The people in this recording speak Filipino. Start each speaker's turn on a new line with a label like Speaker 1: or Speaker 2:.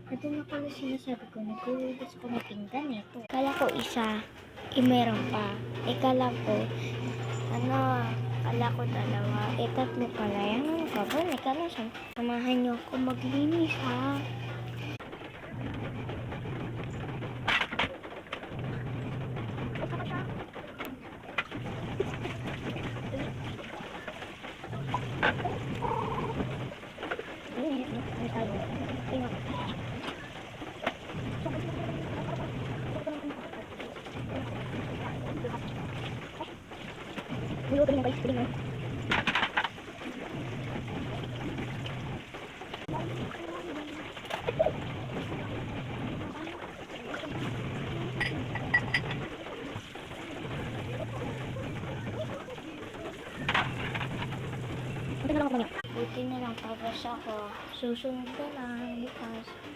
Speaker 1: Ito na pala sinasabi ko, naghuhugas ko ng pinggan ito. Kala ko isa, meron pa. Kala ko, kala ko dalawa. Tatlo pala yan. Ano ka ba? Samahan niyo ako maglinis ha. Buti na lang tapos ako. Susunod na lang bukas.